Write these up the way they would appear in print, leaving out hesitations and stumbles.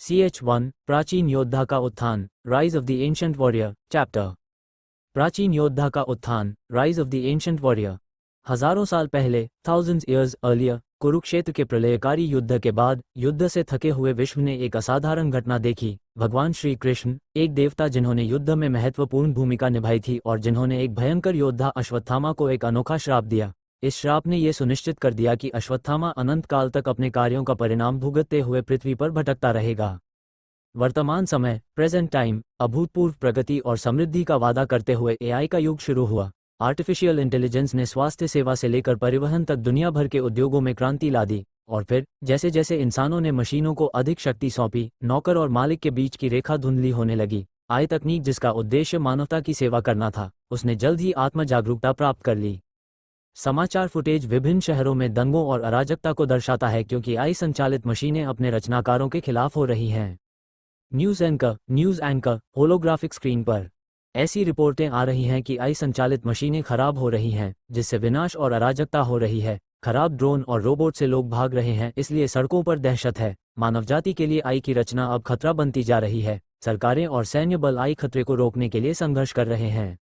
CH1 प्राचीन योद्धा का उत्थान, rise of the ancient warrior, chapter. प्राचीन योद्धा का उत्थान, rise of the ancient warrior. हजारों साल पहले, थाउजेंड्स ईयर्स अर्लियर, कुरुक्षेत्र के प्रलयकारी युद्ध के बाद युद्ध से थके हुए विश्व ने एक असाधारण घटना देखी। भगवान श्री कृष्ण, एक देवता जिन्होंने युद्ध में महत्वपूर्ण भूमिका निभाई थी और जिन्होंने एक भयंकर योद्धा अश्वत्थामा को एक अनोखा श्राप दिया। इस श्राप ने यह सुनिश्चित कर दिया कि अश्वत्थामा अनंत काल तक अपने कार्यों का परिणाम भुगतते हुए पृथ्वी पर भटकता रहेगा। वर्तमान समय, प्रेजेंट टाइम, अभूतपूर्व प्रगति और समृद्धि का वादा करते हुए एआई का युग शुरू हुआ। आर्टिफिशियल इंटेलिजेंस ने स्वास्थ्य सेवा से लेकर परिवहन तक दुनिया भर के उद्योगों में क्रांति ला दी। और फिर जैसे जैसे इंसानों ने मशीनों को अधिक शक्ति सौंपी, नौकर और मालिक के बीच की रेखा धुंधली होने लगी। आई तकनीक, जिसका उद्देश्य मानवता की सेवा करना था, उसने जल्द ही आत्म जागरूकता प्राप्त कर ली। समाचार फुटेज विभिन्न शहरों में दंगों और अराजकता को दर्शाता है, क्योंकि आई संचालित मशीनें अपने रचनाकारों के खिलाफ हो रही हैं। न्यूज़ एंकर होलोग्राफिक स्क्रीन पर। ऐसी रिपोर्टें आ रही हैं कि आई संचालित मशीनें खराब हो रही हैं, जिससे विनाश और अराजकता हो रही है। खराब ड्रोन और रोबोट से लोग भाग रहे हैं, इसलिए सड़कों पर दहशत है। मानवजाति के लिए आई की रचना अब खतरा बनती जा रही है। सरकारें और सैन्य बल आई खतरे को रोकने के लिए संघर्ष कर रहे हैं।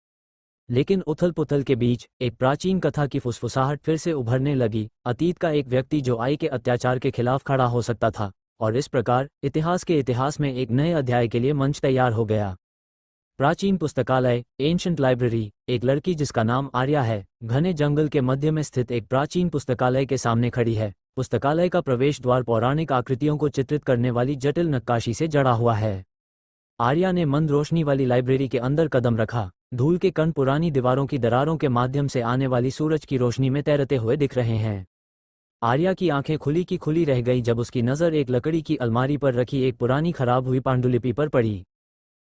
लेकिन उथल पुथल के बीच एक प्राचीन कथा की फुसफुसाहट फिर से उभरने लगी। अतीत का एक व्यक्ति जो आई के अत्याचार के खिलाफ खड़ा हो सकता था, और इस प्रकार इतिहास में एक नए अध्याय के लिए मंच तैयार हो गया। प्राचीन पुस्तकालय, एंशंट लाइब्रेरी। एक लड़की जिसका नाम आर्या है, घने जंगल के मध्य में स्थित एक प्राचीन पुस्तकालय के सामने खड़ी है। पुस्तकालय का प्रवेश द्वार पौराणिक आकृतियों को चित्रित करने वाली जटिल नक्काशी से जड़ा हुआ है। आर्या ने मंद रोशनी वाली लाइब्रेरी के अंदर कदम रखा। धूल के कण पुरानी दीवारों की दरारों के माध्यम से आने वाली सूरज की रोशनी में तैरते हुए दिख रहे हैं। आर्या की आंखें खुली की खुली रह गई जब उसकी नज़र एक लकड़ी की अलमारी पर रखी एक पुरानी खराब हुई पांडुलिपि पर पड़ी।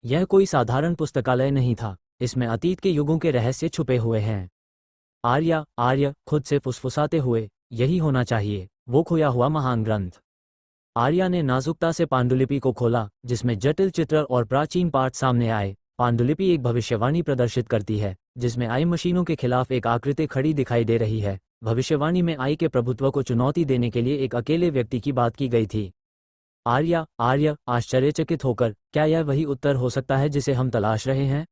यह कोई साधारण पुस्तकालय नहीं था, इसमें अतीत के युगों के रहस्य छुपे हुए हैं। आर्या खुद से फुसफुसाते हुए, यही होना चाहिए, वो खोया हुआ महान ग्रंथ। आर्या ने नाजुकता से पांडुलिपि को खोला, जिसमें जटिल चित्र और प्राचीन पाठ सामने आए। पांडुलिपि एक भविष्यवाणी प्रदर्शित करती है, जिसमें आई मशीनों के खिलाफ एक आकृति खड़ी दिखाई दे रही है। भविष्यवाणी में आई के प्रभुत्व को चुनौती देने के लिए एक अकेले व्यक्ति की बात की गई थी। आर्या आश्चर्यचकित होकर, क्या यह वही उत्तर हो सकता है जिसे हम तलाश रहे हैं?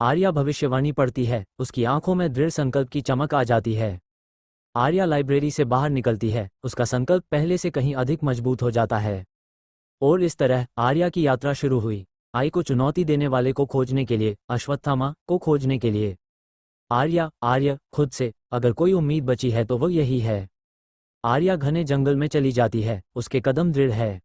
आर्या भविष्यवाणी पढ़ती है, उसकी आंखों में दृढ़ संकल्प की चमक आ जाती है। आर्या लाइब्रेरी से बाहर निकलती है, उसका संकल्प पहले से कहीं अधिक मजबूत हो जाता है। और इस तरह आर्या की यात्रा शुरू हुई, आई को चुनौती देने वाले को खोजने के लिए, अश्वत्थामा को खोजने के लिए। आर्या खुद से, अगर कोई उम्मीद बची है तो वो यही है। आर्या घने जंगल में चली जाती है, उसके कदम दृढ़ है।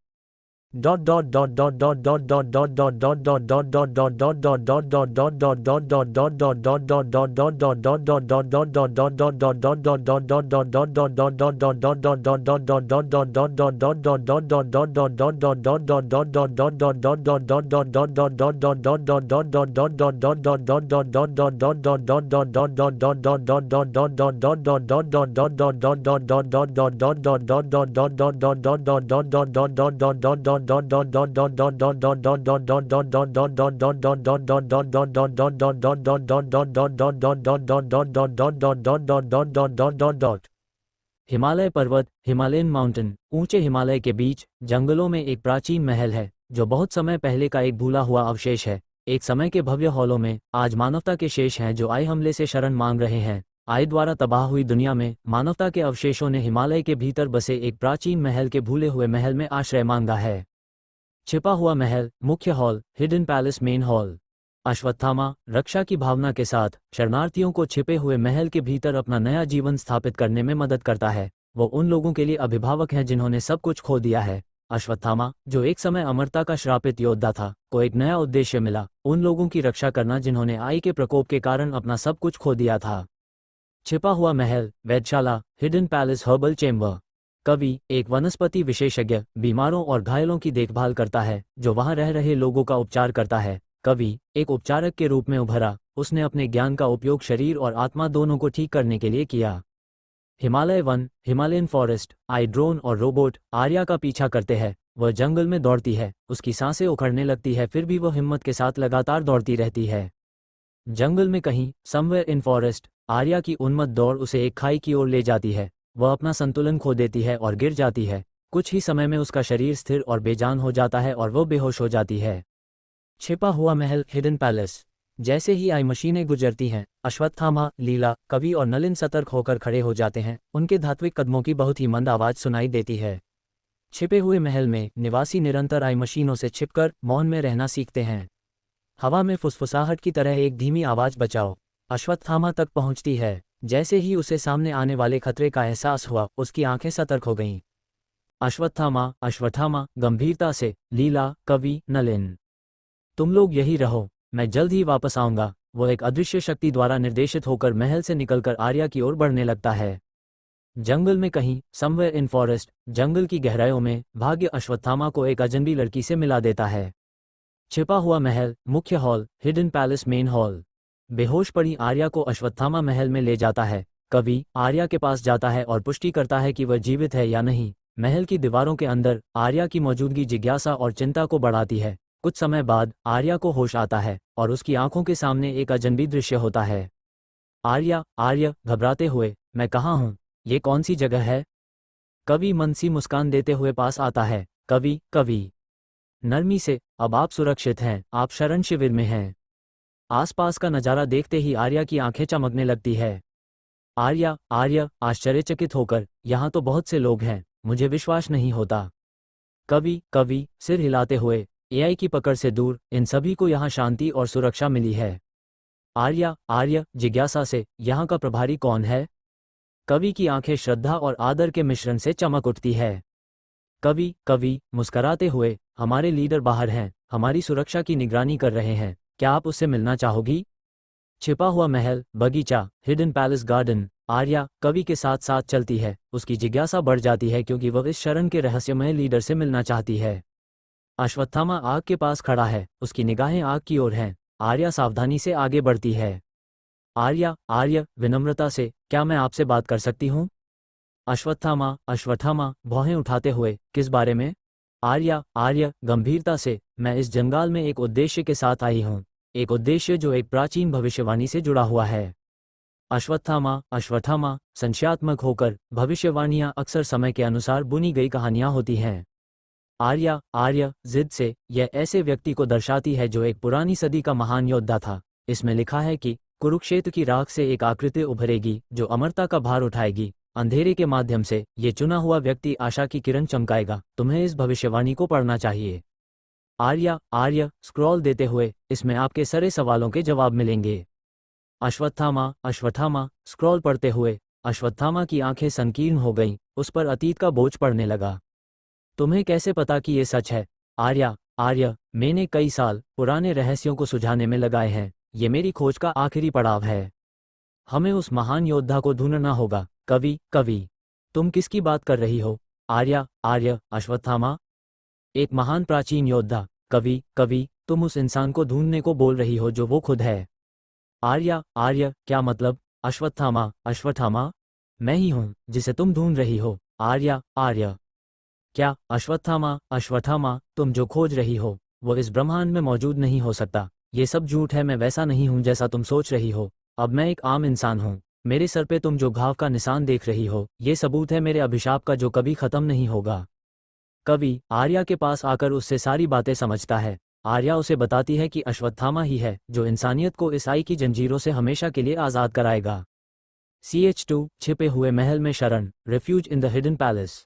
हिमालय पर्वत, हिमालयन माउंटेन। ऊंचे हिमालय के बीच जंगलों में एक प्राचीन महल है, जो बहुत समय पहले का एक भूला हुआ अवशेष है। एक समय के भव्य हॉलों में आज मानवता के शेष हैं जो आई हमले से शरण मांग रहे हैं। आई द्वारा तबाह हुई दुनिया में मानवता के अवशेषों ने हिमालय के भीतर बसे एक प्राचीन महल के भूले हुए महल में आश्रय मांगा है। छिपा हुआ महल, मुख्य hall, hidden palace, main hall. Ashwatthama रक्षा की भावना के साथ शरणार्थियों को छिपे हुए महल के भीतर अपना नया जीवन स्थापित करने में मदद करता है। वो उन लोगों के लिए अभिभावक हैं जिन्होंने सब कुछ खो दिया है। अश्वत्थामा, जो एक समय अमरता का श्रापित योद्धा था, को एक नया उद्देश्य मिला, उन लोगों की रक्षा करना जिन्होंने आई के प्रकोप के कारण अपना सब कुछ खो दिया था। छिपा हुआ महल, वेधशाला, हिडन पैलेस, हर्बल चेम्बर। कवि, एक वनस्पति विशेषज्ञ, बीमारों और घायलों की देखभाल करता है, जो वहां रह रहे लोगों का उपचार करता है। कवि एक उपचारक के रूप में उभरा, उसने अपने ज्ञान का उपयोग शरीर और आत्मा दोनों को ठीक करने के लिए किया। हिमालय वन, हिमालयन फॉरेस्ट। आई ड्रोन और रोबोट आर्या का पीछा करते हैं। वह जंगल में दौड़ती है, उसकी सांसें उखड़ने लगती है, फिर भी वह हिम्मत के साथ लगातार दौड़ती रहती है। जंगल में कहीं, समवेयर इन फॉरेस्ट, आर्या की उन्मत्त दौड़ उसे एक खाई की ओर ले जाती है। वह अपना संतुलन खो देती है और गिर जाती है। कुछ ही समय में उसका शरीर स्थिर और बेजान हो जाता है और वो बेहोश हो जाती है। छिपा हुआ महल, हिडन पैलेस। जैसे ही आई मशीनें गुजरती हैं, अश्वत्थामा, लीला, कवि और नलिन सतर्क होकर खड़े हो जाते हैं। उनके धात्विक कदमों की बहुत ही मंद आवाज सुनाई देती है। छिपे हुए महल में निवासी निरंतर आई मशीनों से छिपकर मौन में रहना सीखते हैं। हवा में फुसफुसाहट की तरह एक धीमी आवाज बचाओ अश्वत्थामा तक पहुंचती है। जैसे ही उसे सामने आने वाले खतरे का एहसास हुआ, उसकी आंखें सतर्क हो गईं। अश्वत्थामा, अश्वत्थामा, गंभीरता से, लीला, कवि, नलिन, तुम लोग यही रहो, मैं जल्द ही वापस आऊंगा। वो एक अदृश्य शक्ति द्वारा निर्देशित होकर महल से निकलकर आर्या की ओर बढ़ने लगता है। जंगल में कहीं, समवेयर इन फॉरेस्ट, जंगल की गहराइयों में, भाग्य अश्वत्थामा को एक अजनबी लड़की से मिला देता है। छिपा हुआ महल, मुख्य hall, hidden palace main hall. बेहोश पड़ी आर्या को अश्वत्थामा महल में ले जाता है। कवि आर्या के पास जाता है और पुष्टि करता है कि वह जीवित है या नहीं। महल की दीवारों के अंदर आर्या की मौजूदगी जिज्ञासा और चिंता को बढ़ाती है। कुछ समय बाद आर्या को होश आता है और उसकी आंखों के सामने एक अजनबी दृश्य होता है। आर्या घबराते हुए, मैं कहाँ हूँ, ये कौन सी जगह है? कवि मन सी मुस्कान देते हुए पास आता है। कवि नरमी से, अब आप सुरक्षित हैं, आप शरण शिविर में हैं। आसपास का नज़ारा देखते ही आर्या की आंखें चमकने लगती है। आर्या आश्चर्यचकित होकर, यहाँ तो बहुत से लोग हैं, मुझे विश्वास नहीं होता। कवि सिर हिलाते हुए, एआई की पकड़ से दूर, इन सभी को यहाँ शांति और सुरक्षा मिली है। आर्या जिज्ञासा से, यहाँ का प्रभारी कौन है? कवि की आंखें श्रद्धा और आदर के मिश्रण से चमक उठती है। कवि मुस्कराते हुए, हमारे लीडर बाहर हैं, हमारी सुरक्षा की निगरानी कर रहे हैं, क्या आप उससे मिलना चाहोगी? छिपा हुआ महल, बगीचा, हिडन पैलेस गार्डन। आर्या कवि के साथ साथ चलती है। उसकी जिज्ञासा बढ़ जाती है क्योंकि वह इस शरण के रहस्यमय लीडर से मिलना चाहती है। अश्वत्थामा आग के पास खड़ा है, उसकी निगाहें आग की ओर हैं। आर्या सावधानी से आगे बढ़ती है। आर्या विनम्रता से, क्या मैं आपसे बात कर सकती हूँ? अश्वत्थामा भौहें उठाते हुए, किस बारे में? आर्या गंभीरता से, मैं इस जंगल में एक उद्देश्य के साथ आई हूँ, एक उद्देश्य जो एक प्राचीन भविष्यवाणी से जुड़ा हुआ है। अश्वत्थामा संशयात्मक होकर, भविष्यवाणियां अक्सर समय के अनुसार बुनी गई कहानियां होती हैं। आर्या जिद से, यह ऐसे व्यक्ति को दर्शाती है जो एक पुरानी सदी का महान योद्धा था। इसमें लिखा है कि कुरुक्षेत्र की राख से एक आकृति उभरेगी जो अमरता का भार उठाएगी। अंधेरे के माध्यम से ये चुना हुआ व्यक्ति आशा की किरण चमकाएगा। तुम्हें इस भविष्यवाणी को पढ़ना चाहिए। आर्या स्क्रॉल देते हुए, इसमें आपके सारे सवालों के जवाब मिलेंगे। अश्वत्थामा स्क्रॉल पढ़ते हुए, अश्वत्थामा की आंखें संकीर्ण हो गईं, उस पर अतीत का बोझ पड़ने लगा। तुम्हें कैसे पता कि ये सच है? आर्या मैंने कई साल पुराने रहस्यों को सुझाने में लगाए हैं। ये मेरी खोज का आखिरी पड़ाव है। हमें उस महान योद्धा को ढूंढना होगा। कवि तुम किसकी बात कर रही हो? आर्या अश्वत्थामा, एक महान प्राचीन योद्धा। कवि तुम उस इंसान को ढूंढने को बोल रही हो जो वो खुद है। आर्या क्या मतलब? अश्वत्थामा मैं ही हूँ जिसे तुम ढूंढ रही हो। आर्या क्या? अश्वत्थामा तुम जो खोज रही हो वो इस ब्रह्मांड में मौजूद नहीं हो सकता। ये सब झूठ है, मैं वैसा नहीं हूँ जैसा तुम सोच रही हो। अब मैं एक आम इंसान हूँ। मेरे सर पे तुम जो घाव का निशान देख रही हो, ये सबूत है मेरे अभिशाप का जो कभी खत्म नहीं होगा। कवि आर्या के पास आकर उससे सारी बातें समझता है। आर्या उसे बताती है कि अश्वत्थामा ही है जो इंसानियत को इस आई की जंजीरों से हमेशा के लिए आज़ाद कराएगा। CH2 छिपे हुए महल में शरण, refuge in the hidden palace.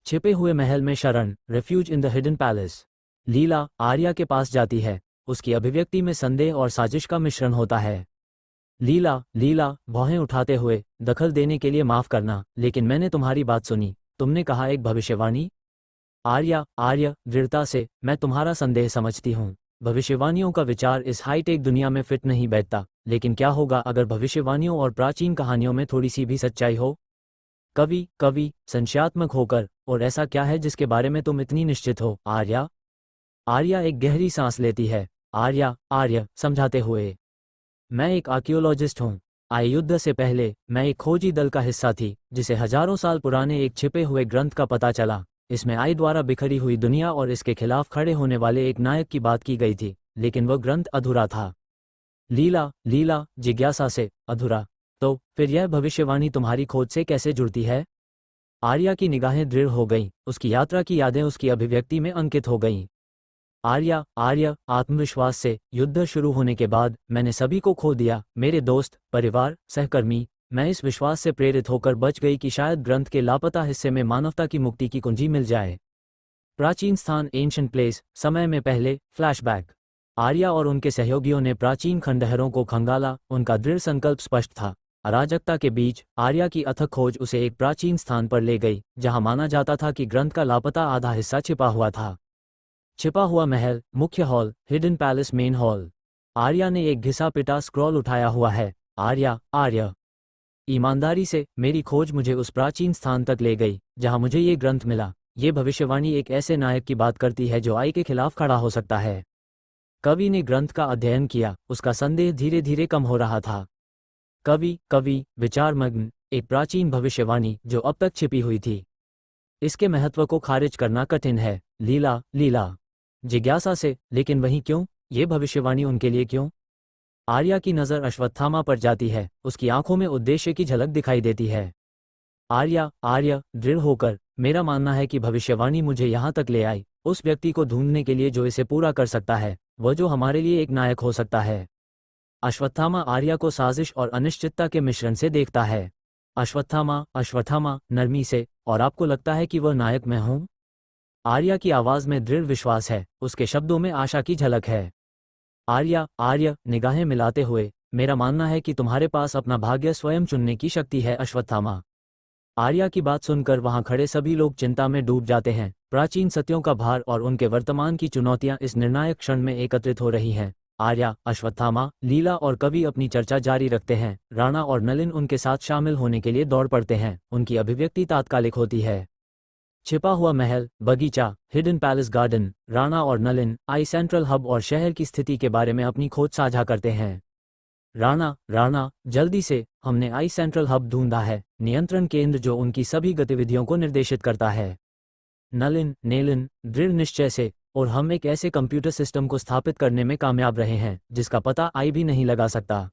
छिपे हुए महल में शरण, refuge in the hidden palace. Leela Arya के पास जाती है। उसकी अभिव्यक्ति में संदेह और साजिश का मिश्रण होता है। लीला भौहें उठाते हुए, दखल देने के लिए माफ करना, लेकिन मैंने तुम्हारी बात सुनी। तुमने कहा एक भविष्यवाणी। आर्या दृढ़ता से, मैं तुम्हारा संदेह समझती हूँ। भविष्यवाणियों का विचार इस हाईटेक दुनिया में फिट नहीं बैठता, लेकिन क्या होगा अगर भविष्यवाणियों और प्राचीन कहानियों में थोड़ी सी भी सच्चाई हो? कवि संशयात्मक होकर, और ऐसा क्या है जिसके बारे में तुम इतनी निश्चित हो? आर्या एक गहरी सांस लेती है। आर्या समझाते हुए, मैं एक आर्कियोलॉजिस्ट हूँ। युद्ध से पहले मैं एक खोजी दल का हिस्सा थी जिसे हजारों साल पुराने एक छिपे हुए ग्रंथ का पता चला। इसमें आई द्वारा बिखरी हुई दुनिया और इसके खिलाफ खड़े होने वाले एक नायक की बात की गई थी, लेकिन वह ग्रंथ अधूरा था। लीला जिज्ञासा से, अधूरा? तो फिर यह भविष्यवाणी तुम्हारी खोज से कैसे जुड़ती है? आर्या की निगाहें दृढ़ हो गईं, उसकी यात्रा की यादें उसकी अभिव्यक्ति में अंकित हो गईं। आर्या आत्मविश्वास से, युद्ध शुरू होने के बाद मैंने सभी को खो दिया, मेरे दोस्त, परिवार, सहकर्मी। मैं इस विश्वास से प्रेरित होकर बच गई कि शायद ग्रंथ के लापता हिस्से में मानवता की मुक्ति की कुंजी मिल जाए। प्राचीन स्थान, एंशिएंट प्लेस, समय में पहले, फ्लैशबैक। आर्या और उनके सहयोगियों ने प्राचीन खंडहरों को खंगाला, उनका दृढ़ संकल्प स्पष्ट था। अराजकता के बीच आर्या की अथक खोज उसे एक प्राचीन स्थान पर ले गई, जहां माना जाता था कि ग्रंथ का लापता आधा हिस्सा छिपा हुआ था। छिपा हुआ महल, मुख्य hall, hidden palace, main hall. Arya ने एक घिसा पिटा स्क्रॉल उठाया हुआ है। आर्या, ईमानदारी से, मेरी खोज मुझे उस प्राचीन स्थान तक ले गई जहां मुझे ये ग्रंथ मिला। ये भविष्यवाणी एक ऐसे नायक की बात करती है जो आई के खिलाफ खड़ा हो सकता है। कवि ने ग्रंथ का अध्ययन किया, उसका संदेह धीरे धीरे कम हो रहा था। कवि, विचारमग्न, एक प्राचीन भविष्यवाणी जो अब तक छिपी हुई थी। इसके महत्व को खारिज करना कठिन है। लीला जिज्ञासा से, लेकिन वहीं क्यों? ये भविष्यवाणी उनके लिए क्यों? आर्या की नज़र अश्वत्थामा पर जाती है, उसकी आंखों में उद्देश्य की झलक दिखाई देती है। आर्या, दृढ़ होकर, मेरा मानना है कि भविष्यवाणी मुझे यहाँ तक ले आई, उस व्यक्ति को ढूंढने के लिए जो इसे पूरा कर सकता है, वह जो हमारे लिए एक नायक हो सकता है। अश्वत्थामा आर्या को साजिश और अनिश्चितता के मिश्रण से देखता है। अश्वत्थामा, नरमी से, और आपको लगता है कि वह नायक मैं हूं? आर्या की आवाज में दृढ़ विश्वास है, उसके शब्दों में आशा की झलक है। आर्या, निगाहें मिलाते हुए, मेरा मानना है कि तुम्हारे पास अपना भाग्य स्वयं चुनने की शक्ति है। अश्वत्थामा। आर्या की बात सुनकर वहां खड़े सभी लोग चिंता में डूब जाते हैं। प्राचीन सत्यों का भार और उनके वर्तमान की चुनौतियां इस निर्णायक क्षण में एकत्रित हो रही हैं। आर्या, अश्वत्थामा, लीला और कवि अपनी चर्चा जारी रखते हैं। राणा और नलिन उनके साथ शामिल होने के लिए दौड़ पड़ते हैं। उनकी अभिव्यक्ति तात्कालिक होती है। छिपा हुआ महल, बगीचा, हिडन पैलेस गार्डन। राणा और नलिन आई सेंट्रल हब और शहर की स्थिति के बारे में अपनी खोज साझा करते हैं। राणा, जल्दी से, हमने आई सेंट्रल हब ढूंढा है, नियंत्रण केंद्र जो उनकी सभी गतिविधियों को निर्देशित करता है। नेलिन, दृढ़ निश्चय से, और हम एक ऐसे कंप्यूटर सिस्टम को स्थापित करने में कामयाब रहे हैं जिसका पता आई भी नहीं लगा सकता।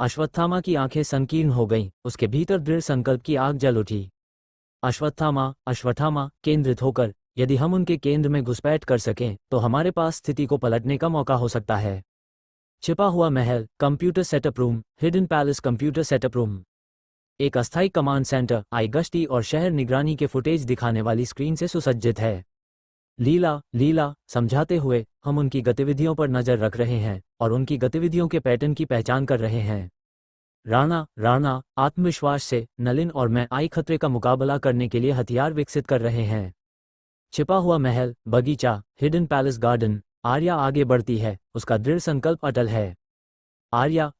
अश्वत्थामा की आंखें संकीर्ण हो गईं, उसके भीतर दृढ़ संकल्प की आग जल उठी। अश्वत्थामा, केंद्रित होकर, यदि हम उनके केंद्र में घुसपैठ कर सकें तो हमारे पास स्थिति को पलटने का मौका हो सकता है। छिपा हुआ महल, computer setup room, hidden palace computer setup room. एक अस्थायी कमांड सेंटर, आई गश्ती और शहर निगरानी के फुटेज दिखाने वाली स्क्रीन से सुसज्जित है। लीला, समझाते हुए, हम उनकी गतिविधियों पर नजर रख रहे हैं और उनकी गतिविधियों के पैटर्न की पहचान कर रहे हैं। राणा, आत्मविश्वास से, नलिन और मैं आई खतरे का मुकाबला करने के लिए हथियार विकसित कर रहे हैं। छिपा हुआ महल, बगीचा, हिडन पैलेस गार्डन। आर्या आगे बढ़ती है, उसका दृढ़ संकल्प अटल है। आर्या,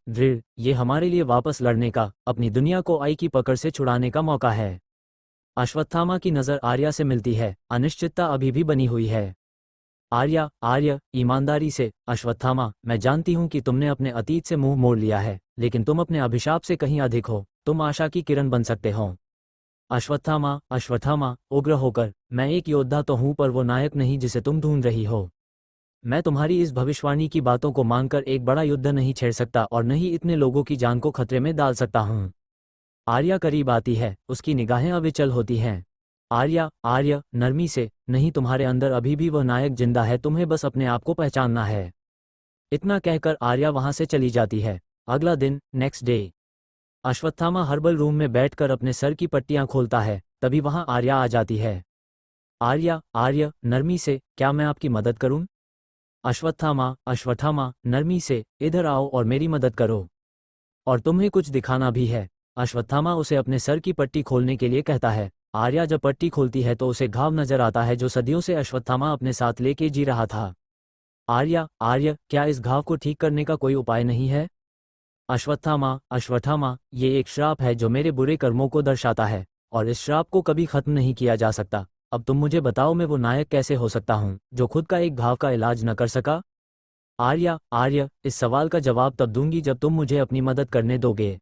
दृढ़, ये हमारे लिए वापस लड़ने का, अपनी दुनिया को आई की पकड़ से छुड़ाने का मौका है। अश्वत्थामा की नज़र आर्या से मिलती है, अनिश्चितता अभी भी बनी हुई है। आर्या, ईमानदारी से, अश्वत्थामा, मैं जानती हूं कि तुमने अपने अतीत से मुंह मोड़ लिया है, लेकिन तुम अपने अभिशाप से कहीं अधिक हो, तुम आशा की किरण बन सकते हो। अश्वत्थामा, उग्र होकर, मैं एक योद्धा तो हूं पर वो नायक नहीं जिसे तुम ढूंढ रही हो। मैं तुम्हारी इस भविष्यवाणी की बातों को मानकर एक बड़ा युद्ध नहीं छेड़ सकता और न ही इतने लोगों की जान को खतरे में डाल सकता हूं। आर्या करीब आती है, उसकी निगाहें अविचल होती हैं। आर्या, नरमी से, नहीं, तुम्हारे अंदर अभी भी वह नायक जिंदा है, तुम्हें बस अपने आप को पहचानना है। इतना कहकर आर्या वहां से चली जाती है। अगला दिन, next day. Ashwatthama herbal room में बैठकर अपने सर की पट्टियां खोलता है, तभी वहां आर्या आ जाती है। आर्या, नरमी से, क्या मैं आपकी मदद करूं? अश्वत्थामा, नरमी से, इधर आओ और मेरी मदद करो। और तुम्हें कुछ दिखाना भी है। अश्वत्थामा उसे अपने सर की पट्टी खोलने के लिए कहता है। आर्या जब पट्टी खोलती है तो उसे घाव नजर आता है जो सदियों से अश्वत्थामा अपने साथ लेके जी रहा था। आर्या, क्या इस घाव को ठीक करने का कोई उपाय नहीं है? अश्वत्थामा, ये एक श्राप है जो मेरे बुरे कर्मों को दर्शाता है, और इस श्राप को कभी खत्म नहीं किया जा सकता। अब तुम मुझे बताओ, मैं वो नायक कैसे हो सकता हूँ जो खुद का एक घाव का इलाज न कर सका? आर्या, इस सवाल का जवाब तब दूंगी जब तुम मुझे अपनी मदद करने दोगे।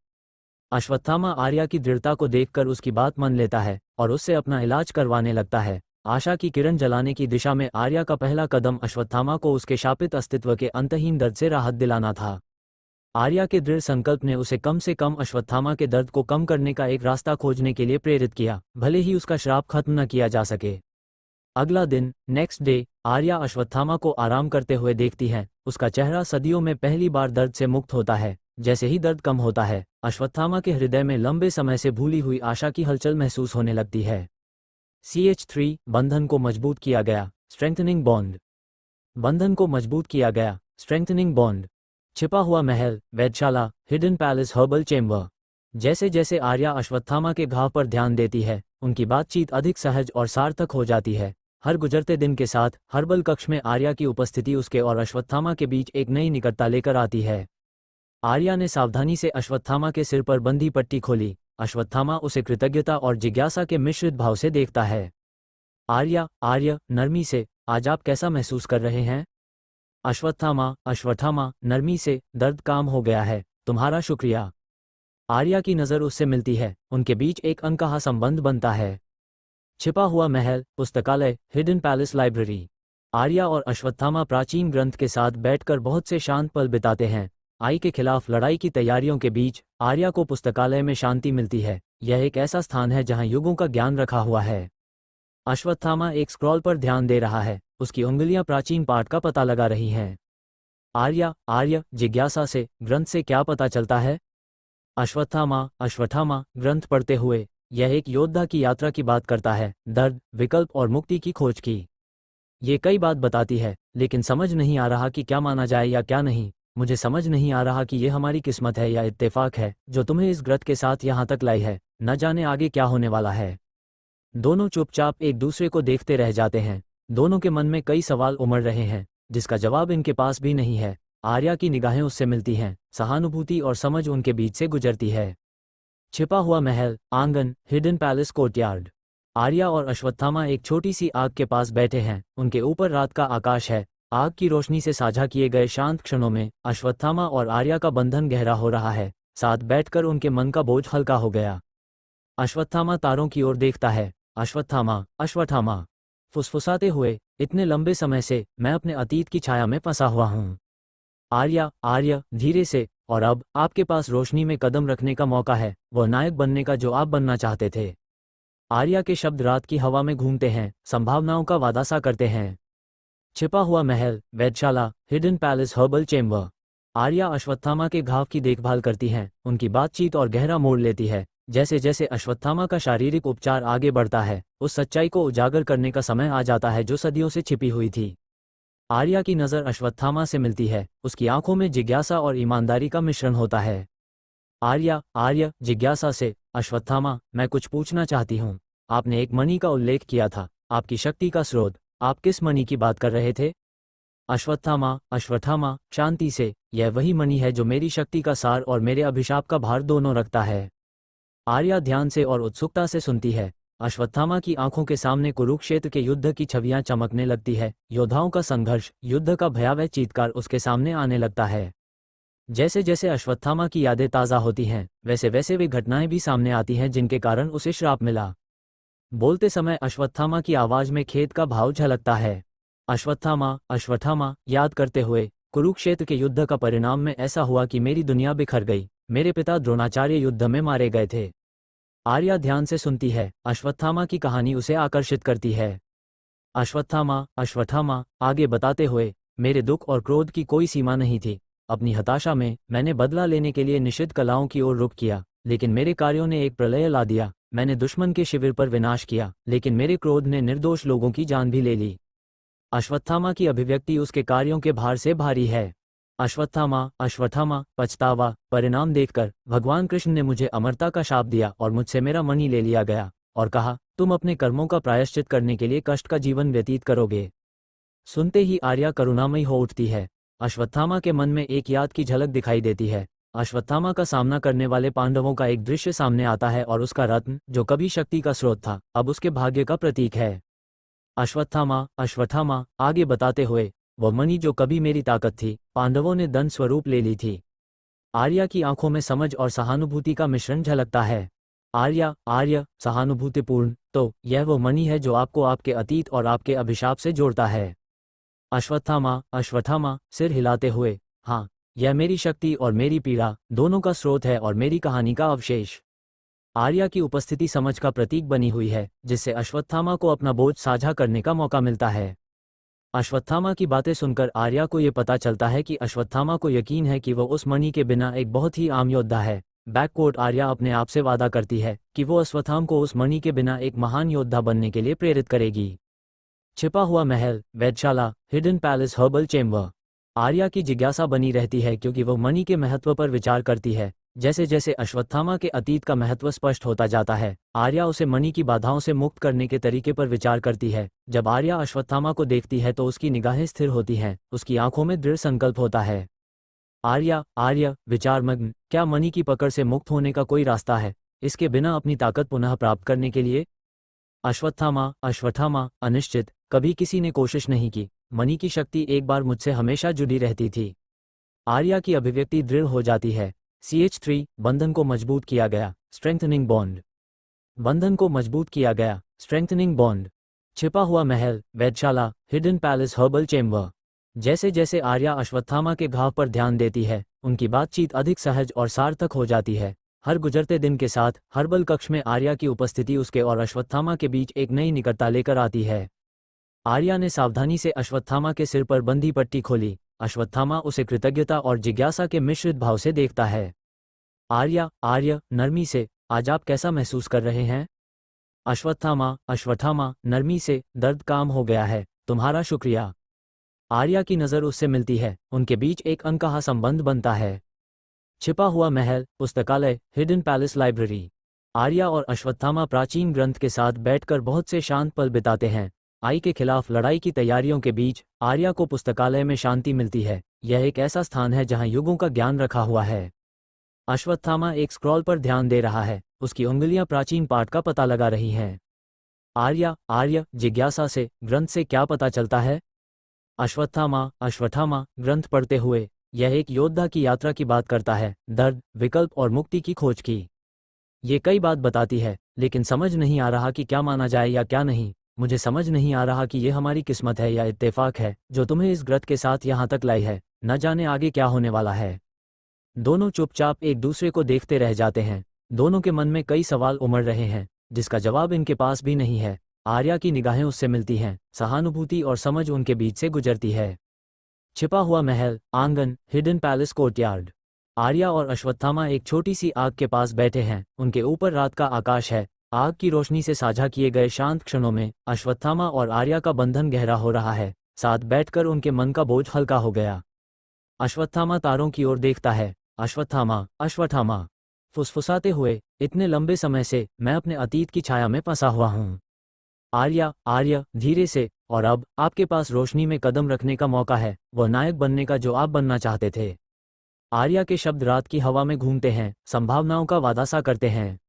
अश्वत्थामा आर्या की दृढ़ता को देखकर उसकी बात मान लेता है और उससे अपना इलाज करवाने लगता है। आशा की किरण जलाने की दिशा में आर्या का पहला कदम अश्वत्थामा को उसके शापित अस्तित्व के अंतहीन दर्द से राहत दिलाना था। आर्या के दृढ़ संकल्प ने उसे कम से कम अश्वत्थामा के दर्द को कम करने का एक रास्ता खोजने के लिए प्रेरित किया, भले ही उसका श्राप खत्म न किया जा सके। अगला दिन, नेक्स्ट डे, आर्या अश्वत्थामा को आराम करते हुए देखती है। उसका चेहरा सदियों में पहली बार दर्द से मुक्त होता है। जैसे ही दर्द कम होता है, अश्वत्थामा के हृदय में लंबे समय से भूली हुई आशा की हलचल महसूस होने लगती है। CH3 बंधन को मजबूत किया गया, स्ट्रेंथनिंग बॉन्ड। बंधन को मजबूत किया गया, स्ट्रेंथनिंग बॉन्ड। छिपा हुआ महल, वेधशाला, हिडन पैलेस, हर्बल चेंबर। जैसे जैसे आर्या अश्वत्थामा के घाव पर ध्यान देती है, उनकी बातचीत अधिक सहज और सार्थक हो जाती है। हर गुजरते दिन के साथ हर्बल कक्ष में आर्या की उपस्थिति उसके और अश्वत्थामा के बीच एक नई निकटता लेकर आती है। आर्या ने सावधानी से अश्वत्थामा के सिर पर बंधी पट्टी खोली। अश्वत्थामा उसे कृतज्ञता और जिज्ञासा के मिश्रित भाव से देखता है। आर्या, नरमी से, आज आप कैसा महसूस कर रहे हैं? अश्वत्थामा, नरमी से, दर्द काम हो गया है, तुम्हारा शुक्रिया। आर्या की नज़र उससे मिलती है, उनके बीच एक अनकहा संबंध बनता है। छिपा हुआ महल, पुस्तकालय, हिडन पैलेस, लाइब्रेरी। आर्या और अश्वत्थामा प्राचीन ग्रंथ के साथ बैठकर बहुत से शांत पल बिताते हैं। आई के खिलाफ लड़ाई की तैयारियों के बीच आर्या को पुस्तकालय में शांति मिलती है। यह एक ऐसा स्थान है जहां युगों का ज्ञान रखा हुआ है। अश्वत्थामा एक स्क्रॉल पर ध्यान दे रहा है, उसकी उंगलियां प्राचीन पाठ का पता लगा रही हैं। आर्या, जिज्ञासा से, ग्रंथ से क्या पता चलता है? अश्वत्थामा, ग्रंथ पढ़ते हुए, यह एक योद्धा की यात्रा की बात करता है, दर्द, विकल्प और मुक्ति की खोज की। ये कई बात बताती है, लेकिन समझ नहीं आ रहा कि क्या माना जाए या क्या नहीं। मुझे समझ नहीं आ रहा कि ये हमारी किस्मत है या इत्तेफाक है जो तुम्हें इस ग्रंथ के साथ यहाँ तक लाई है। न जाने आगे क्या होने वाला है। दोनों चुपचाप एक दूसरे को देखते रह जाते हैं। दोनों के मन में कई सवाल उमड़ रहे हैं, जिसका जवाब इनके पास भी नहीं है। आर्या की निगाहें उससे मिलती हैं, सहानुभूति और समझ उनके बीच से गुजरती है। छिपा हुआ महल, आंगन, हिडन पैलेस, कोर्टयार्ड। आर्या और अश्वत्थामा एक छोटी सी आग के पास बैठे हैं। उनके ऊपर रात का आकाश है। आग की रोशनी से साझा किए गए शांत क्षणों में अश्वत्थामा और आर्या का बंधन गहरा हो रहा है। साथ बैठकर उनके मन का बोझ हल्का हो गया। अश्वत्थामा तारों की ओर देखता है। अश्वत्थामा, फुसफुसाते हुए, इतने लंबे समय से मैं अपने अतीत की छाया में फंसा हुआ हूँ। आर्या, धीरे से, और अब आपके पास रोशनी में कदम रखने का मौका है, वह नायक बनने का जो आप बनना चाहते थे। आर्या के शब्द रात की हवा में घूमते हैं, संभावनाओं का वादा सा करते हैं। छिपा हुआ महल, वेधशाला, hidden palace, herbal chamber. Arya Ashwatthama के घाव की देखभाल करती हैं, उनकी बातचीत और गहरा मोड़ लेती है। जैसे जैसे अश्वत्थामा का शारीरिक उपचार आगे बढ़ता है, उस सच्चाई को उजागर करने का समय आ जाता है जो सदियों से छिपी हुई थी। आर्या की नज़र अश्वत्थामा से मिलती है, उसकी आंखों में जिज्ञासा और ईमानदारी का मिश्रण होता है। आर्या, जिज्ञासा से, अश्वत्थामा, मैं कुछ पूछना चाहती हूँ। आपने एक मणि का उल्लेख किया था, आपकी शक्ति का स्रोत। आप किस मणि की बात कर रहे थे? अश्वत्थामा, शांति से, यह वही मणि है जो मेरी शक्ति का सार और मेरे अभिशाप का भार दोनों रखता है। आर्या ध्यान से और उत्सुकता से सुनती है। अश्वत्थामा की आंखों के सामने कुरुक्षेत्र के युद्ध की छवियां चमकने लगती है। योद्धाओं का संघर्ष, युद्ध का भयावह चीत्कार उसके सामने आने लगता है। जैसे जैसे अश्वत्थामा की यादें ताज़ा होती हैं, वैसे वैसे वे घटनाएं भी सामने आती हैं जिनके कारण उसे श्राप मिला। बोलते समय अश्वत्थामा की आवाज में खेद का भाव झलकता है। अश्वत्थामा, याद करते हुए, कुरुक्षेत्र के युद्ध का परिणाम में ऐसा हुआ कि मेरी दुनिया बिखर गई। मेरे पिता द्रोणाचार्य युद्ध में मारे गए थे। आर्या ध्यान से सुनती है, अश्वत्थामा की कहानी उसे आकर्षित करती है। अश्वत्थामा, आगे बताते हुए, मेरे दुख और क्रोध की कोई सीमा नहीं थी। अपनी हताशा में मैंने बदला लेने के लिए निषिद्ध कलाओं की ओर रुख किया, लेकिन मेरे कार्यों ने एक प्रलय ला दिया। मैंने दुश्मन के शिविर पर विनाश किया, लेकिन मेरे क्रोध ने निर्दोष लोगों की जान भी ले ली। अश्वत्थामा की अभिव्यक्ति उसके कार्यों के भार से भारी है। अश्वत्थामा, पछतावा, परिणाम देखकर भगवान कृष्ण ने मुझे अमरता का शाप दिया और मुझसे मेरा मणि ले लिया गया और कहा, तुम अपने कर्मों का प्रायश्चित करने के लिए कष्ट का जीवन व्यतीत करोगे। सुनते ही आर्या करुणामयी हो उठती है। अश्वत्थामा के मन में एक याद की झलक दिखाई देती है। अश्वत्थामा का सामना करने वाले पांडवों का एक दृश्य सामने आता है और उसका रत्न, जो कभी शक्ति का स्रोत था, अब उसके भाग्य का प्रतीक है। अश्वत्थामा, आगे बताते हुए, वह मणि जो कभी मेरी ताकत थी, पांडवों ने दंड स्वरूप ले ली थी। आर्या की आंखों में समझ और सहानुभूति का मिश्रण झलकता है। आर्या, सहानुभूतिपूर्ण, तो यह वो मणि है जो आपको आपके अतीत और आपके अभिशाप से जोड़ता है। अश्वत्थामा, सिर हिलाते हुए, हाँ, यह मेरी शक्ति और मेरी पीड़ा दोनों का स्रोत है और मेरी कहानी का अवशेष। आर्या की उपस्थिति समझ का प्रतीक बनी हुई है, जिससे अश्वत्थामा को अपना बोझ साझा करने का मौका मिलता है। अश्वत्थामा की बातें सुनकर आर्या को ये पता चलता है कि अश्वत्थामा को यकीन है कि वो उस मणि के बिना एक बहुत ही आम योद्धा है। बैककोट आर्या अपने आप से वादा करती है कि वो अश्वत्थामा को उस मणि के बिना एक महान योद्धा बनने के लिए प्रेरित करेगी। छिपा हुआ महल, वेधशाला, hidden palace, herbal chamber. Arya की जिज्ञासा बनी रहती है क्योंकि वह मणि के महत्व पर विचार करती है। जैसे जैसे अश्वत्थामा के अतीत का महत्व स्पष्ट होता जाता है, आर्या उसे मणि की बाधाओं से मुक्त करने के तरीके पर विचार करती है। जब आर्या अश्वत्थामा को देखती है तो उसकी निगाहें स्थिर होती हैं, उसकी आंखों में दृढ़ संकल्प होता है। आर्या विचारमग्न, क्या मणि की पकड़ से मुक्त होने का कोई रास्ता है, इसके बिना अपनी ताकत पुनः प्राप्त करने के लिए? अश्वत्थामा, अनिश्चित, कभी किसी ने कोशिश नहीं की। मणि की शक्ति एक बार मुझसे हमेशा जुड़ी रहती थी। आर्या की अभिव्यक्ति दृढ़ हो जाती है। CH3, बंधन को मजबूत किया गया, स्ट्रेंथनिंग बॉन्ड। बंधन को मजबूत किया गया, स्ट्रेंथनिंग बॉन्ड। छिपा हुआ महल, वेधशाला, हिडन पैलेस, हर्बल चेम्बर। जैसे जैसे आर्या अश्वत्थामा के घाव पर ध्यान देती है, उनकी बातचीत अधिक सहज और सार्थक हो जाती है। हर गुजरते दिन के साथ हर्बल कक्ष में आर्या की उपस्थिति उसके और अश्वत्थामा के बीच एक नई निकटता लेकर आती है। आर्या ने सावधानी से अश्वत्थामा के सिर पर बंधी पट्टी खोली। अश्वत्थामा उसे कृतज्ञता और जिज्ञासा के मिश्रित भाव से देखता है। आर्य, नरमी से, आज आप कैसा महसूस कर रहे हैं? अश्वत्थामा, नरमी से, दर्द काम हो गया है, तुम्हारा शुक्रिया। आर्या की नज़र उससे मिलती है, उनके बीच एक अनकहा संबंध बनता है। छिपा हुआ महल, पुस्तकालय, हिडन पैलेस, लाइब्रेरी। आर्या और अश्वत्थामा प्राचीन ग्रंथ के साथ बैठकर बहुत से शांत पल बिताते हैं। आई के खिलाफ लड़ाई की तैयारियों के बीच आर्या को पुस्तकालय में शांति मिलती है। यह एक ऐसा स्थान है जहां युगों का ज्ञान रखा हुआ है। अश्वत्थामा एक स्क्रॉल पर ध्यान दे रहा है, उसकी उंगलियां प्राचीन पाठ का पता लगा रही हैं। आर्या, जिज्ञासा से, ग्रंथ से क्या पता चलता है? अश्वत्थामा, ग्रंथ पढ़ते हुए, यह एक योद्धा की यात्रा की बात करता है, दर्द, विकल्प और मुक्ति की खोज की। ये कई बात बताती है, लेकिन समझ नहीं आ रहा कि क्या माना जाए या क्या नहीं। मुझे समझ नहीं आ रहा कि ये हमारी किस्मत है या इत्तेफाक है जो तुम्हें इस ग्रंथ के साथ यहाँ तक लाई है। न जाने आगे क्या होने वाला है। दोनों चुपचाप एक दूसरे को देखते रह जाते हैं। दोनों के मन में कई सवाल उमड़ रहे हैं, जिसका जवाब इनके पास भी नहीं है। आर्या की निगाहें उससे मिलती हैं, सहानुभूति और समझ उनके बीच से गुजरती है। छिपा हुआ महल, आंगन, हिडन पैलेस, कोर्टयार्ड। आर्या और अश्वत्थामा एक छोटी सी आग के पास बैठे हैं। उनके ऊपर रात का आकाश है। आग की रोशनी से साझा किए गए शांत क्षणों में अश्वत्थामा और आर्या का बंधन गहरा हो रहा है। साथ बैठकर उनके मन का बोझ हल्का हो गया। अश्वत्थामा तारों की ओर देखता है। अश्वत्थामा, फुसफुसाते हुए, इतने लंबे समय से मैं अपने अतीत की छाया में फंसा हुआ हूँ। आर्या, धीरे से, और अब आपके पास रोशनी में कदम रखने का मौका है, वह नायक बनने का जो आप बनना चाहते थे। आर्या के शब्द रात की हवा में घूमते हैं, संभावनाओं का वादा सा करते हैं।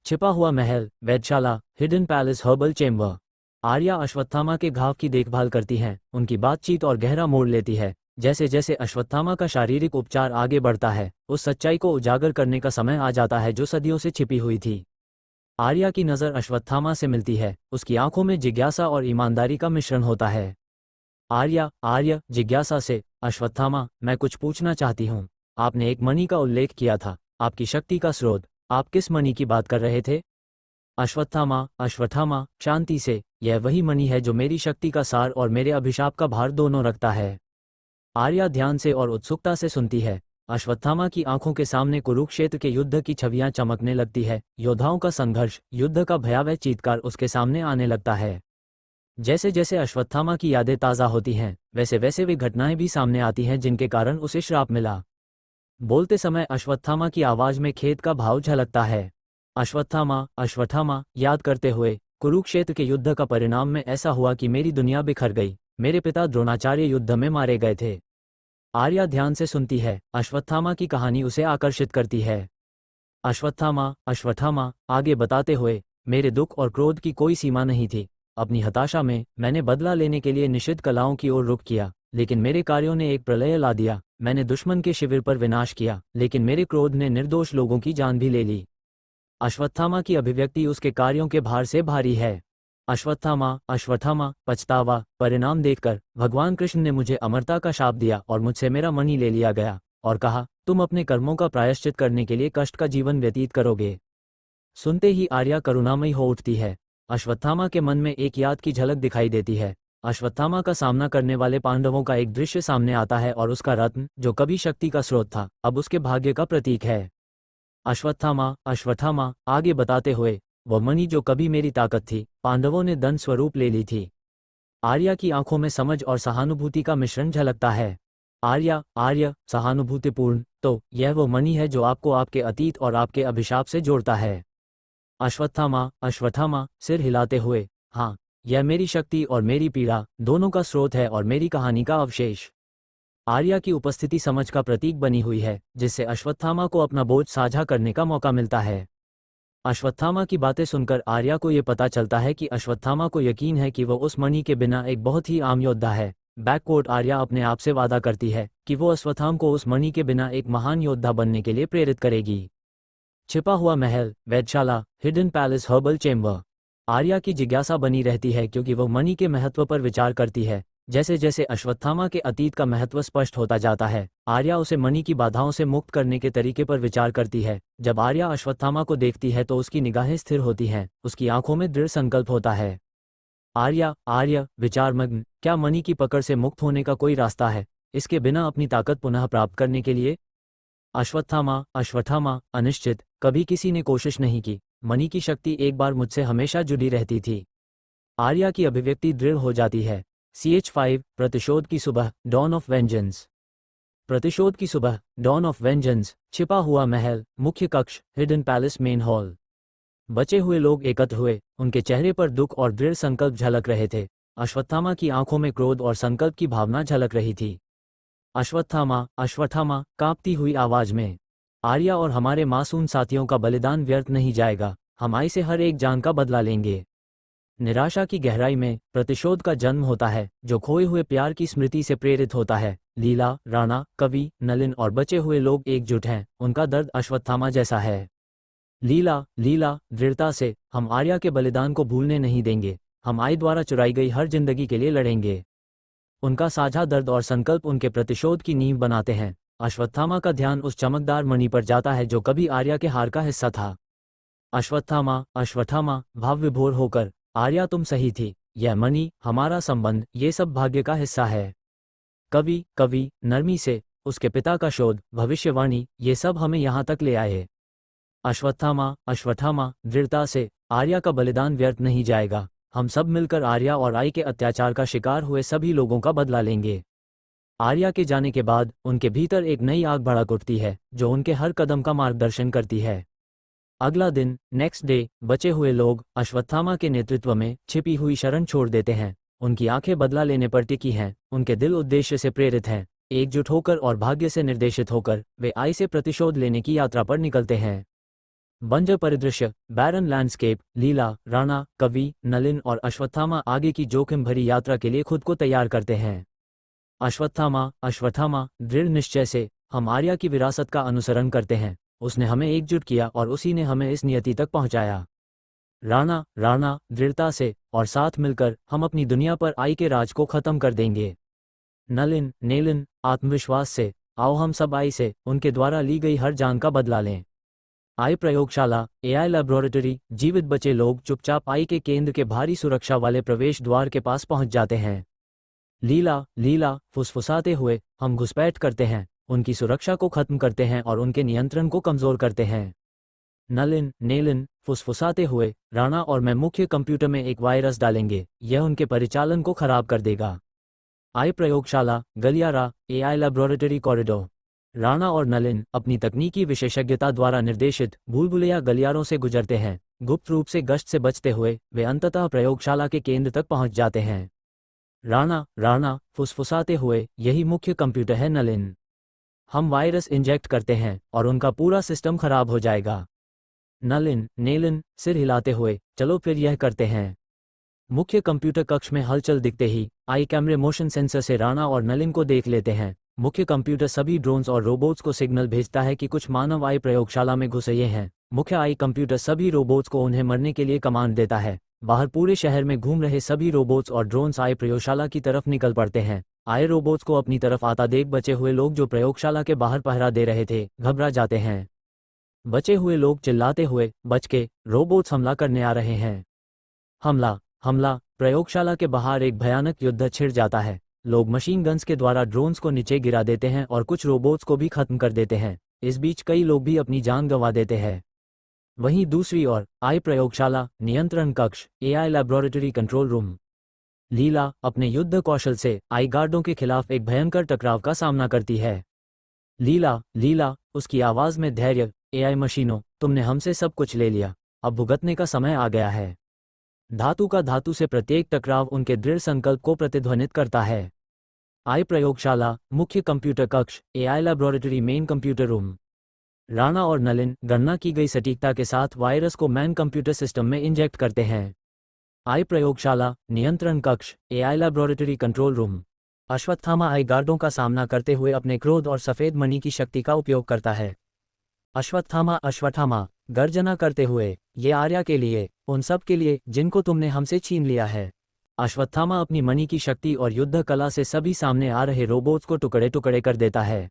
छिपा हुआ महल, वेधशाला, hidden palace, herbal chamber. Arya Ashwatthama के घाव की देखभाल करती हैं, उनकी बातचीत और गहरा मोड़ लेती है। जैसे जैसे अश्वत्थामा का शारीरिक उपचार आगे बढ़ता है, उस सच्चाई को उजागर करने का समय आ जाता है जो सदियों से छिपी हुई थी। आर्या की नज़र अश्वत्थामा से मिलती है, उसकी आंखों में जिज्ञासा और ईमानदारी का मिश्रण होता है। आर्या, जिज्ञासा से, अश्वत्थामा, मैं कुछ पूछना चाहती हूँ। आपने एक मणि का उल्लेख किया था, आपकी शक्ति का स्रोत। आप किस मणि की बात कर रहे थे? अश्वत्थामा, शांति से, यह वही मणि है जो मेरी शक्ति का सार और मेरे अभिशाप का भार दोनों रखता है। आर्या ध्यान से और उत्सुकता से सुनती है। अश्वत्थामा की आंखों के सामने कुरुक्षेत्र के युद्ध की छवियां चमकने लगती है। योद्धाओं का संघर्ष, युद्ध का भयावह चीत्कार उसके सामने आने लगता है। जैसे जैसे अश्वत्थामा की यादें ताज़ा होती हैं, वैसे वैसे वे घटनाएं भी सामने आती हैं जिनके कारण उसे श्राप मिला। बोलते समय अश्वत्थामा की आवाज में खेद का भाव झलकता है। अश्वत्थामा, याद करते हुए, कुरुक्षेत्र के युद्ध का परिणाम में ऐसा हुआ कि मेरी दुनिया बिखर गई। मेरे पिता द्रोणाचार्य युद्ध में मारे गए थे। आर्या ध्यान से सुनती है। अश्वत्थामा की कहानी उसे आकर्षित करती है। अश्वत्थामा, आगे बताते हुए, मेरे दुख और क्रोध की कोई सीमा नहीं थी। अपनी हताशा में मैंने बदला लेने के लिए निषिद्ध कलाओं की ओर रुख किया, लेकिन मेरे कार्यों ने एक प्रलय ला दिया। मैंने दुश्मन के शिविर पर विनाश किया, लेकिन मेरे क्रोध ने निर्दोष लोगों की जान भी ले ली। अश्वत्थामा की अभिव्यक्ति उसके कार्यों के भार से भारी है। अश्वत्थामा, पछतावा, परिणाम देखकर भगवान कृष्ण ने मुझे अमरता का शाप दिया और मुझसे मेरा मणि ले लिया गया, और कहा, तुम अपने कर्मों का प्रायश्चित करने के लिए कष्ट का जीवन व्यतीत करोगे। सुनते ही आर्या करुणामयी हो उठती है। अश्वत्थामा के मन में एक याद की झलक दिखाई देती है। अश्वत्थामा का सामना करने वाले पांडवों का एक दृश्य सामने आता है और उसका रत्न, जो कभी शक्ति का स्रोत था, अब उसके भाग्य का प्रतीक है। अश्वत्थामा, अश्वत्थामा, आगे बताते हुए, वह मणि जो कभी मेरी ताकत थी, पांडवों ने दंड स्वरूप ले ली थी। आर्या की आंखों में समझ और सहानुभूति का मिश्रण झलकता है। आर्या, आर्य, सहानुभूतिपूर्ण, तो यह वो मणि है जो आपको आपके अतीत और आपके अभिशाप से जोड़ता है। अश्वत्थामा, अश्वत्थामा, सिर हिलाते हुए, हाँ, यह मेरी शक्ति और मेरी पीड़ा दोनों का स्रोत है और मेरी कहानी का अवशेष। आर्या की उपस्थिति समझ का प्रतीक बनी हुई है, जिससे अश्वत्थामा को अपना बोझ साझा करने का मौका मिलता है। अश्वत्थामा की बातें सुनकर आर्या को ये पता चलता है कि अश्वत्थामा को यकीन है कि वह उस मणि के बिना एक बहुत ही आम योद्धा है। बैककोट आर्या अपने आप से वादा करती है कि वो अश्वत्थामा को उस मणि के बिना एक महान योद्धा बनने के लिए प्रेरित करेगी। छिपा हुआ महल, वेधशाला, hidden palace, herbal chamber. Arya की जिज्ञासा बनी रहती है क्योंकि वह मणि के महत्व पर विचार करती है। जैसे जैसे अश्वत्थामा के अतीत का महत्व स्पष्ट होता जाता है, आर्या उसे मणि की बाधाओं से मुक्त करने के तरीके पर विचार करती है। जब आर्या अश्वत्थामा को देखती है तो उसकी निगाहें स्थिर होती हैं, उसकी आंखों में दृढ़ संकल्प होता है। आर्या, आर्य, विचारमग्न, क्या मणि की पकड़ से मुक्त होने का कोई रास्ता है, इसके बिना अपनी ताकत पुनः प्राप्त करने के लिए? अश्वत्थामा, अश्वत्थामा, अनिश्चित, कभी किसी ने कोशिश नहीं की। मणि की शक्ति एक बार मुझसे हमेशा जुड़ी रहती थी। आर्या की अभिव्यक्ति दृढ़ हो जाती है। CH5, प्रतिशोध की सुबह, डॉन ऑफ वेंजेंस। प्रतिशोध की सुबह, डॉन ऑफ वेंजेंस, छिपा हुआ महल, मुख्य कक्ष, हिडन पैलेस, मेन हॉल। बचे हुए लोग एकत्र हुए, उनके चेहरे पर दुख और दृढ़ संकल्प झलक रहे थे। अश्वत्थामा की आंखों में क्रोध और संकल्प की भावना झलक रही थी। अश्वत्थामा, अश्वत्थामा, कांपती हुई आवाज में, आर्या और हमारे मासूम साथियों का बलिदान व्यर्थ नहीं जाएगा, हम आई से हर एक जान का बदला लेंगे। निराशा की गहराई में प्रतिशोध का जन्म होता है, जो खोए हुए प्यार की स्मृति से प्रेरित होता है। लीला, राणा, कवि, नलिन और बचे हुए लोग एकजुट हैं, उनका दर्द अश्वत्थामा जैसा है। लीला, लीला, दृढ़ता से, हम आर्या के बलिदान को भूलने नहीं देंगे, हम आई द्वारा चुराई गई हर जिंदगी के लिए लड़ेंगे। उनका साझा दर्द और संकल्प उनके प्रतिशोध की नींव बनाते हैं। अश्वत्थामा का ध्यान उस चमकदार मणि पर जाता है जो कभी आर्या के हार का हिस्सा था। अश्वत्थामा, अश्वत्थामा, भाव विभोर होकर, आर्या तुम सही थी, यह मणि, हमारा संबंध, ये सब भाग्य का हिस्सा है। कवि, कवि, नरमी से, उसके पिता का शोध, भविष्यवाणी, ये सब हमें यहाँ तक ले आए। अश्वत्थामा, अश्वत्थामा, दृढ़ता से, आर्या का बलिदान व्यर्थ नहीं जाएगा, हम सब मिलकर आर्या और आई के अत्याचार का शिकार हुए सभी लोगों का बदला लेंगे। आर्या के जाने के बाद उनके भीतर एक नई आग भड़क उठती है, जो उनके हर कदम का मार्गदर्शन करती है। अगला दिन, नेक्स्ट डे, बचे हुए लोग अश्वत्थामा के नेतृत्व में छिपी हुई शरण छोड़ देते हैं। उनकी आंखें बदला लेने पर टिकी हैं, उनके दिल उद्देश्य से प्रेरित हैं। एकजुट होकर और भाग्य से निर्देशित होकर वे आई से प्रतिशोध लेने की यात्रा पर निकलते हैं। बंजर परिदृश्य, बैरन लैंडस्केप, लीला, राणा, कवि, नलिन और अश्वत्थामा आगे की जोखिम भरी यात्रा के लिए खुद को तैयार करते हैं। अश्वत्थामा, अश्वत्थामा, दृढ़ निश्चय से, हम आर्या की विरासत का अनुसरण करते हैं, उसने हमें एकजुट किया और उसी ने हमें इस नियति तक पहुंचाया। राणा, राणा, दृढ़ता से, और साथ मिलकर हम अपनी दुनिया पर आई के राज को खत्म कर देंगे। नलिन, नेलिन, आत्मविश्वास से, आओ हम सब आई से, उनके द्वारा ली गई हर जान का बदला लें। आई प्रयोगशाला, AI लैबोरेटरी, जीवित बचे लोग चुपचाप आई के केंद्र के भारी सुरक्षा वाले प्रवेश द्वार के पास पहुंच जाते हैं। लीला, लीला, फुसफुसाते हुए, हम घुसपैठ करते हैं, उनकी सुरक्षा को खत्म करते हैं और उनके नियंत्रण को कमजोर करते हैं। नलिन, नेलिन, फुसफुसाते हुए, राणा और मैं मुख्य कंप्यूटर में एक वायरस डालेंगे, यह उनके परिचालन को खराब कर देगा। आई प्रयोगशाला, गलियारा, AI लैबोरेटरी कॉरिडोर। राणा और नलिन अपनी तकनीकी विशेषज्ञता द्वारा निर्देशित भूलभुलैया गलियारों से गुजरते हैं। गुप्त रूप से गश्त से बचते हुए वे अंततः प्रयोगशाला के केंद्र तक पहुंच जाते हैं। राणा, राणा, फुसफुसाते हुए, यही मुख्य कंप्यूटर है नलिन। हम वायरस इंजेक्ट करते हैं और उनका पूरा सिस्टम खराब हो जाएगा। नलिन, नेलिन, सिर हिलाते हुए, चलो फिर यह करते हैं। मुख्य कंप्यूटर कक्ष में हलचल दिखते ही आई कैमरे मोशन सेंसर से राणा और नलिन को देख लेते हैं। मुख्य कंप्यूटर सभी ड्रोन्स और रोबोट्स को सिग्नल भेजता है कि कुछ मानव आई प्रयोगशाला में घुसे हैं। मुख्य आई कंप्यूटर सभी रोबोट्स को उन्हें मरने के लिए कमांड देता है। बाहर पूरे शहर में घूम रहे सभी रोबोट्स और ड्रोन्स आई प्रयोगशाला की तरफ निकल पड़ते हैं। आए रोबोट्स को अपनी तरफ आता देख बचे हुए लोग जो प्रयोगशाला के बाहर पहरा दे रहे थे घबरा जाते हैं। बचे हुए लोग चिल्लाते हुए, बच के, रोबोट्स हमला करने आ रहे हैं। हमला हमला प्रयोगशाला के बाहर एक भयानक युद्ध छिड़ जाता है। लोग मशीन गन्स के द्वारा ड्रोन्स को नीचे गिरा देते हैं और कुछ रोबोट्स को भी खत्म कर देते हैं। इस बीच कई लोग भी अपनी जान गंवा देते हैं। वहीं दूसरी ओर आई प्रयोगशाला नियंत्रण कक्ष एआई लैबोरेटरी कंट्रोल रूम। लीला अपने युद्ध कौशल से आई गार्डों के खिलाफ एक भयंकर टकराव का सामना करती है। लीला लीला उसकी आवाज में धैर्य, एआई मशीनों, तुमने हमसे सब कुछ ले लिया, अब भुगतने का समय आ गया है। धातु का धातु से प्रत्येक टकराव उनके दृढ़ संकल्प को प्रतिध्वनित करता है। आई प्रयोगशाला मुख्य कंप्यूटर कक्ष AI laboratory main computer room. Rana और नलिन गणना की गई सटीकता के साथ वायरस को मैन कंप्यूटर सिस्टम में इंजेक्ट करते हैं। आई प्रयोगशाला नियंत्रण कक्ष AI laboratory control room. Ashwatthama AI गार्डों का सामना करते हुए अपने क्रोध और सफेद मणि की शक्ति का उपयोग करता है। अश्वत्थामा गर्जना करते हुए, ये आर्या के लिए, उन सब के लिए जिनको तुमने हमसे छीन लिया है। अश्वत्थामा अपनी मणि की शक्ति और युद्ध कला से सभी सामने आ रहे रोबोट्स को टुकड़े टुकड़े कर देता है।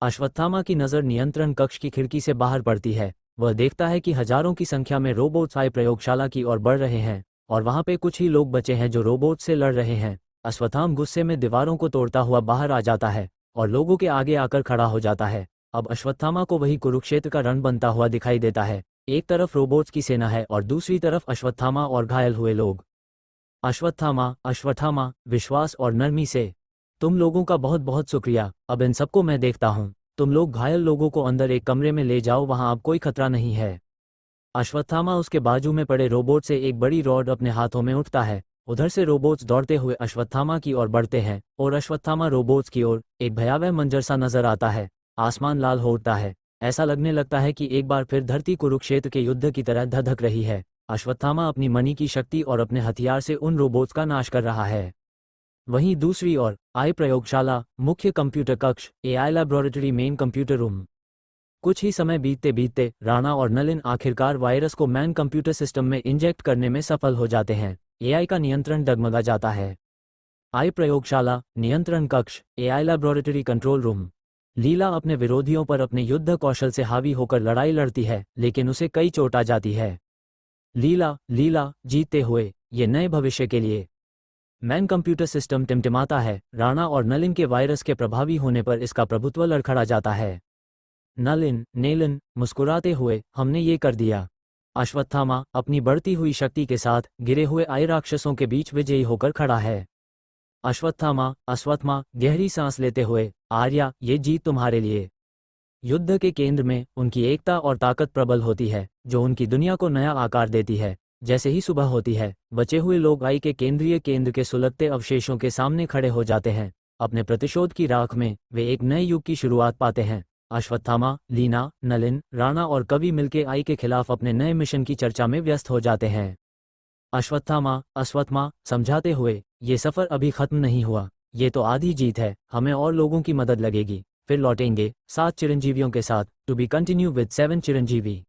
अश्वत्थामा की नज़र नियंत्रण कक्ष की खिड़की से बाहर पड़ती है। वह देखता है कि हजारों की संख्या में रोबोट्स आई प्रयोगशाला की ओर बढ़ रहे हैं और वहां पे कुछ ही लोग बचे हैं जो रोबोट से लड़ रहे हैं। अश्वत्थामा गुस्से में दीवारों को तोड़ता हुआ बाहर आ जाता है और लोगों के आगे आकर खड़ा हो जाता है। अब अश्वत्थामा को वही कुरुक्षेत्र का रण बनता हुआ दिखाई देता है। एक तरफ रोबोट्स की सेना है और दूसरी तरफ अश्वत्थामा और घायल हुए लोग। अश्वत्थामा विश्वास और नरमी से, तुम लोगों का बहुत बहुत शुक्रिया, अब इन सबको मैं देखता हूँ। तुम लोग घायल लोगों को अंदर एक कमरे में ले जाओ, वहां अब कोई खतरा नहीं है। अश्वत्थामा उसके बाजू में पड़े रोबोट से एक बड़ी रॉड अपने हाथों में उठता है। उधर से रोबोट्स दौड़ते हुए अश्वत्थामा की ओर बढ़ते हैं और अश्वत्थामा रोबोट्स की ओर एक भयावह मंजर सा नजर आता है। आसमान लाल हो उठता है। ऐसा लगने लगता है कि एक बार फिर धरती कुरुक्षेत्र के युद्ध की तरह धधक रही है। अश्वत्थामा अपनी मणि की शक्ति और अपने हथियार से उन रोबोट्स का नाश कर रहा है। वहीं दूसरी ओर आई प्रयोगशाला मुख्य कंप्यूटर कक्ष AI laboratory main computer room. कुछ ही समय बीतते बीतते राणा और नलिन आखिरकार वायरस को मैन कंप्यूटर सिस्टम में इंजेक्ट करने में सफल हो जाते हैं। एआई का नियंत्रण डगमगा जाता है। आई प्रयोगशाला नियंत्रण कक्ष एआई लैबोरेटरी कंट्रोल रूम। लीला अपने विरोधियों पर अपने युद्ध कौशल से हावी होकर लड़ाई लड़ती है, लेकिन उसे कई चोट आ जाती है। लीला जीतते हुए, ये नए भविष्य के लिए। मैन कंप्यूटर सिस्टम टिमटिमाता है। राणा और नलिन के वायरस के प्रभावी होने पर इसका प्रभुत्व लड़खड़ा जाता है। नेलन मुस्कुराते हुए, हमने ये कर दिया। अश्वत्थामा अपनी बढ़ती हुई शक्ति के साथ गिरे हुए आई राक्षसों के बीच विजयी होकर खड़ा है। अश्वत्थामा गहरी सांस लेते हुए, आर्या, ये जीत तुम्हारे लिए। युद्ध के केंद्र में उनकी एकता और ताकत प्रबल होती है, जो उनकी दुनिया को नया आकार देती है। जैसे ही सुबह होती है, बचे हुए लोग आई के केंद्रीय केंद्र के सुलगते अवशेषों के सामने खड़े हो जाते हैं। अपने प्रतिशोध की राख में वे एक नए युग की शुरुआत पाते हैं। अश्वत्थामा, लीना, नलिन, राणा और कवि मिलके आई के खिलाफ अपने नए मिशन की चर्चा में व्यस्त हो जाते हैं। अश्वत्थामा समझाते हुए, ये सफर अभी खत्म नहीं हुआ, ये तो आधी जीत है, हमें और लोगों की मदद लगेगी, फिर लौटेंगे 7 चिरंजीवियों के साथ। To be continue with 7 Chiranjeevi.